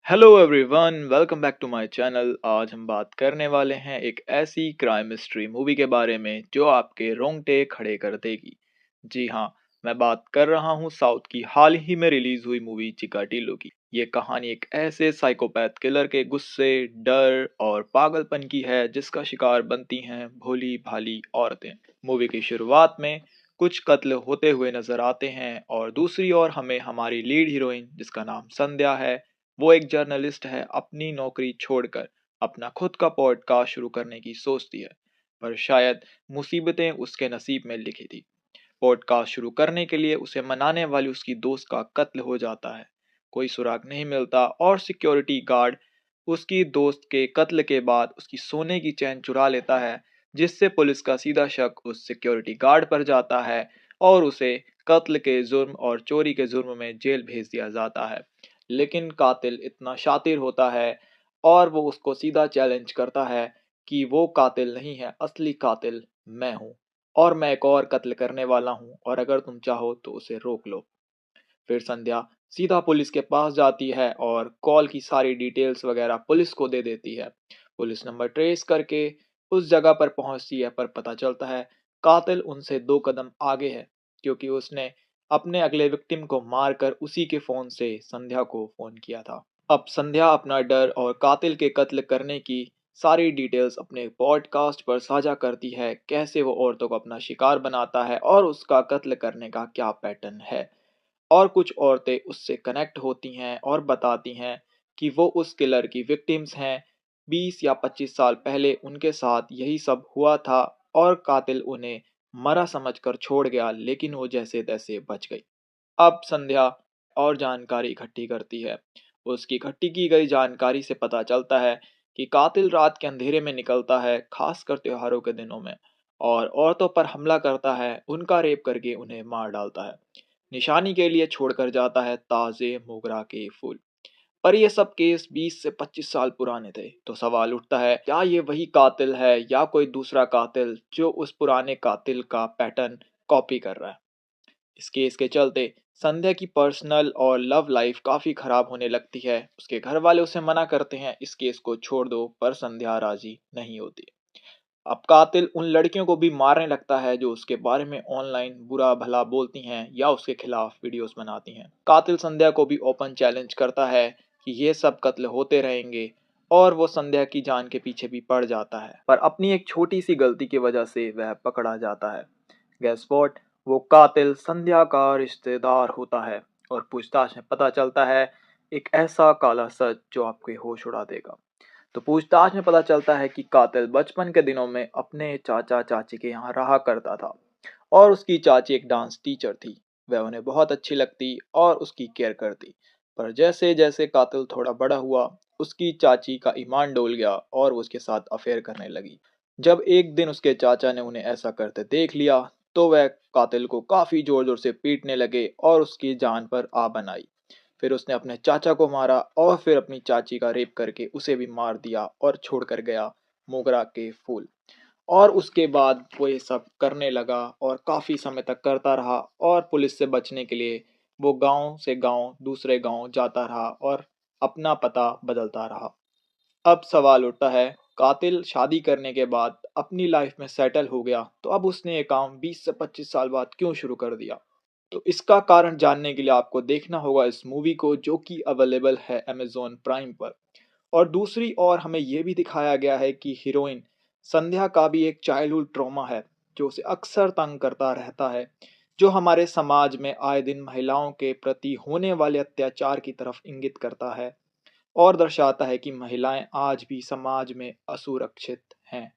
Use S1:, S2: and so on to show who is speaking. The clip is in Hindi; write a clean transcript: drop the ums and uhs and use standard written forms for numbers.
S1: Hello everyone, welcome back to my channel. आज हम बात करने वाले हैं एक ऐसी क्राइम मिस्ट्री मूवी के बारे में जो आपके रोंगटे खड़े कर देगी। जी हाँ, मैं बात कर रहा हूँ साउथ की हाल ही में रिलीज हुई मूवी चिकाटिलो की। ये कहानी एक ऐसे साइकोपैथ किलर के गुस्से, डर और पागलपन की है जिसका शिकार बनती हैं भोली भाली औरतें। मूवी की शुरुआत में कुछ कत्ल होते हुए नजर आते हैं और दूसरी ओर हमें हमारी लीड हीरोइन, जिसका नाम संध्या है, वो एक जर्नलिस्ट है, अपनी नौकरी छोड़कर अपना खुद का पॉडकास्ट शुरू करने की सोचती है। पर शायद मुसीबतें उसके नसीब में लिखी थी। पॉडकास्ट शुरू करने के लिए उसे मनाने वाली उसकी दोस्त का कत्ल हो जाता है। कोई सुराग नहीं मिलता और सिक्योरिटी गार्ड उसकी दोस्त के कत्ल के बाद उसकी सोने की चैन चुरा लेता है, जिससे पुलिस का सीधा शक उस सिक्योरिटी गार्ड पर जाता है और उसे कत्ल के जुर्म और चोरी के जुर्म में जेल भेज दिया जाता है। लेकिन कातिल इतना शातिर होता है और वो उसको सीधा चैलेंज करता है कि वो कातिल नहीं है, असली कातिल मैं हूँ और मैं एक और कत्ल करने वाला हूँ और अगर तुम चाहो तो उसे रोक लो। फिर संध्या सीधा पुलिस के पास जाती है और कॉल की सारी डिटेल्स वगैरह पुलिस को दे देती है। पुलिस नंबर ट्रेस करके उस जगह पर पहुंचती है, पर पता चलता है कातिल उनसे 2 कदम आगे है, क्योंकि उसने अपने अगले विक्टिम को मारकर उसी के फोन से संध्या को फोन किया था। अब संध्या अपना डर और कातिल के कत्ल करने की सारी डिटेल्स अपने पॉडकास्ट पर साझा करती है, कैसे वो औरतों को अपना शिकार बनाता है और उसका कत्ल करने का क्या पैटर्न है। और कुछ औरतें उससे कनेक्ट होती हैं और बताती हैं कि वो उस किलर की विक्टिम्स हैं। 20 या 25 साल पहले उनके साथ यही सब हुआ था और कातिल उन्हें मरा समझकर छोड़ गया, लेकिन वो जैसे तैसे बच गई। अब संध्या और जानकारी इकट्ठी करती है। उसकी इकट्ठी की गई जानकारी से पता चलता है कि कातिल रात के अंधेरे में निकलता है, खासकर त्योहारों के दिनों में, और औरतों पर हमला करता है, उनका रेप करके उन्हें मार डालता है। निशानी के लिए छोड़कर जाता है ताजे मोगरा के फूल। पर ये सब केस 20 से 25 साल पुराने थे, तो सवाल उठता है, क्या ये वही कातिल है या कोई दूसरा कातिल जो उस पुराने कातिल का पैटर्न कॉपी कर रहा है। इस केस के चलते संध्या की पर्सनल और लव लाइफ काफी खराब होने लगती है। उसके घर वाले उसे मना करते हैं, इस केस को छोड़ दो, पर संध्या राजी नहीं होती। अब कातिल उन लड़कियों को भी मारने लगता है जो उसके बारे में ऑनलाइन बुरा भला बोलती हैं या उसके खिलाफ वीडियोस बनाती हैं। कातिल संध्या को भी ओपन चैलेंज करता है कि ये सब कत्ल होते रहेंगे और वो संध्या की जान के पीछे भी पड़ जाता है, पर अपनी एक छोटी सी गलती की वजह से वह पकड़ा जाता है। गैस व्हाट, वो कातिल संध्या का रिश्तेदार होता है और पूछताछ में पता चलता है एक ऐसा काला सच जो आपके होश उड़ा देगा। तो पूछताछ में पता चलता है कि कातिल बचपन के दिनों में अपने चाचा चाची के यहाँ रहा करता था और उसकी चाची एक डांस टीचर थी। वह उन्हें बहुत अच्छी लगती और उसकी केयर करती। पर जैसे जैसे कातिल थोड़ा बड़ा हुआ, उसकी चाची का ईमान डोल गया और वो उसके साथ अफेयर करने लगी। जब एक दिन उसके चाचा ने उन्हें ऐसा करते देख लिया, तो वह कातिल को काफी जोर जोर से पीटने लगे और उसकी जान पर आ बनाई। फिर उसने अपने चाचा को मारा और फिर अपनी चाची का रेप करके उसे भी मार दिया और छोड़ कर गया मोगरा के फूल। और उसके बाद वो ये सब करने लगा और काफ़ी समय तक करता रहा और पुलिस से बचने के लिए वो गाँव से गाँव दूसरे गाँव जाता रहा और अपना पता बदलता रहा। अब सवाल उठता है, कातिल शादी करने के बाद अपनी लाइफ में सेटल हो गया, तो अब उसने ये काम 20 से 25 साल बाद क्यों शुरू कर दिया? तो इसका कारण जानने के लिए आपको देखना होगा इस मूवी को, जो कि अवेलेबल है अमेज़न प्राइम पर। और दूसरी ओर हमें ये भी दिखाया गया है कि हीरोइन संध्या का भी एक चाइल्डहुड ट्रॉमा है, जो उसे अक्सर तंग करता रहता है, जो हमारे समाज में आए दिन महिलाओं के प्रति होने वाले अत्याचार की तरफ इंगित करता है और दर्शाता है कि महिलाएं आज भी समाज में असुरक्षित हैं।